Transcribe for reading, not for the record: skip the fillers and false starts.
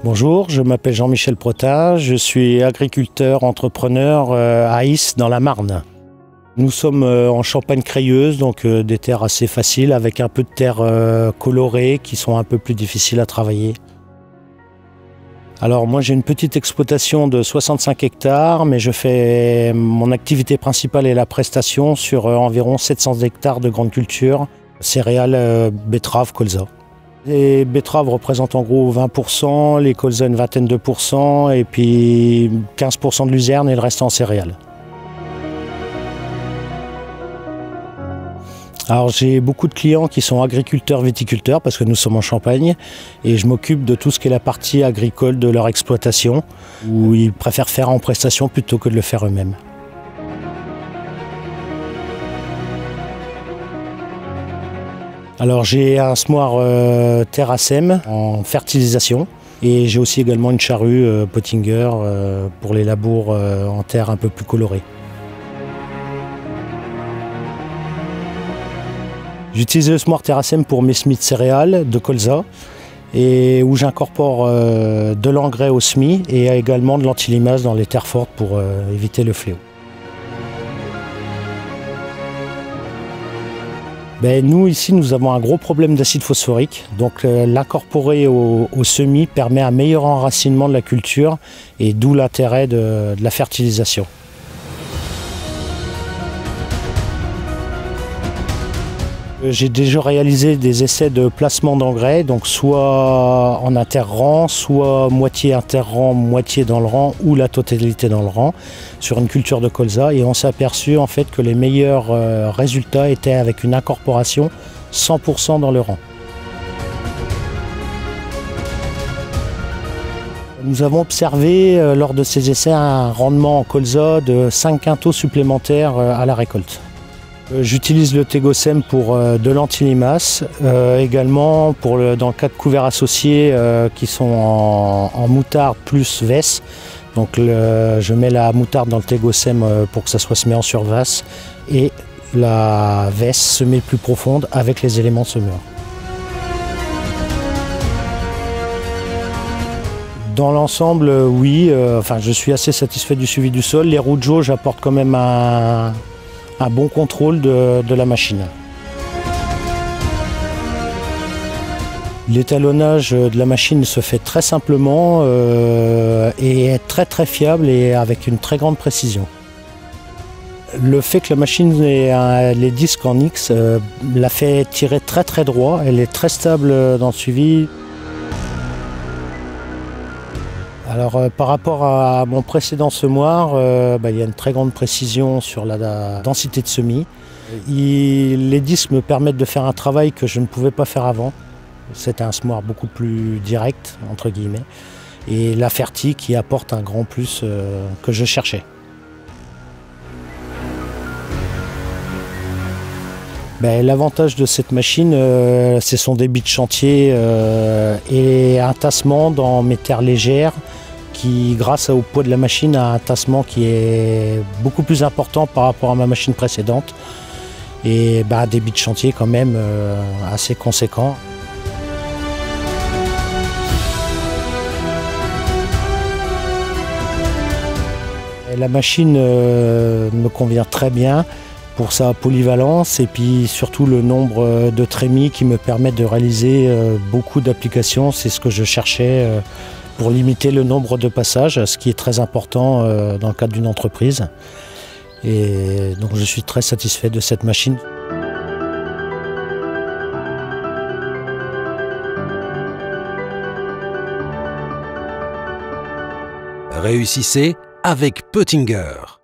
Bonjour, je m'appelle Jean-Michel Protat, je suis agriculteur, entrepreneur à Is dans la Marne. Nous sommes en Champagne crayeuse, donc des terres assez faciles avec un peu de terres colorées qui sont un peu plus difficiles à travailler. Alors moi j'ai une petite exploitation de 65 hectares, mais je fais mon activité principale est la prestation sur environ 700 hectares de grandes cultures, céréales, betteraves, colza. Les betteraves représentent en gros 20%, les colzas une vingtaine de pourcents, et puis 15% de luzerne et le reste en céréales. Alors j'ai beaucoup de clients qui sont agriculteurs, viticulteurs, parce que nous sommes en Champagne, et je m'occupe de tout ce qui est la partie agricole de leur exploitation, où ils préfèrent faire en prestation plutôt que de le faire eux-mêmes. Alors j'ai un semoir Terrasem en fertilisation, et j'ai aussi également une charrue Pottinger pour les labours en terre un peu plus colorée. J'utilise le semoir Terrasem pour mes semis de céréales, de colza, et où j'incorpore de l'engrais au semis et également de l'antilimase dans les terres fortes pour éviter le fléau. Nous ici nous avons un gros problème d'acide phosphorique, donc l'incorporer au semis permet un meilleur enracinement de la culture et d'où l'intérêt de la fertilisation. J'ai déjà réalisé des essais de placement d'engrais, donc soit en interrang, soit moitié interrang, moitié dans le rang ou la totalité dans le rang sur une culture de colza, et on s'est aperçu en fait que les meilleurs résultats étaient avec une incorporation 100% dans le rang. Nous avons observé lors de ces essais un rendement en colza de 5 quintaux supplémentaires à la récolte. J'utilise le Tegosem pour de l'antilimace, également dans le cas de couverts associés qui sont en moutarde plus vesse. Donc je mets la moutarde dans le Tegosem pour que ça soit semé en surface et la vesse semée plus profonde avec les éléments semeurs. Dans l'ensemble, oui, je suis assez satisfait du suivi du sol. Les rougeaux, j'apporte quand même un bon contrôle de la machine. L'étalonnage de la machine se fait très simplement et est très fiable et avec une très grande précision. Le fait que la machine ait les disques en X la fait tirer très droit, elle est très stable dans le suivi. Alors par rapport à mon précédent semoir, il y a une très grande précision sur la densité de semis. Les disques me permettent de faire un travail que je ne pouvais pas faire avant. C'était un semoir beaucoup plus direct, entre guillemets, et la fertie qui apporte un grand plus que je cherchais. L'avantage de cette machine, c'est son débit de chantier et un tassement dans mes terres légères qui, grâce au poids de la machine, a un tassement qui est beaucoup plus important par rapport à ma machine précédente et un débit de chantier quand même assez conséquent. La machine me convient très bien pour sa polyvalence et puis surtout le nombre de trémies qui me permettent de réaliser beaucoup d'applications. C'est ce que je cherchais pour limiter le nombre de passages, ce qui est très important dans le cadre d'une entreprise. Et donc je suis très satisfait de cette machine. Réussissez avec Pottinger.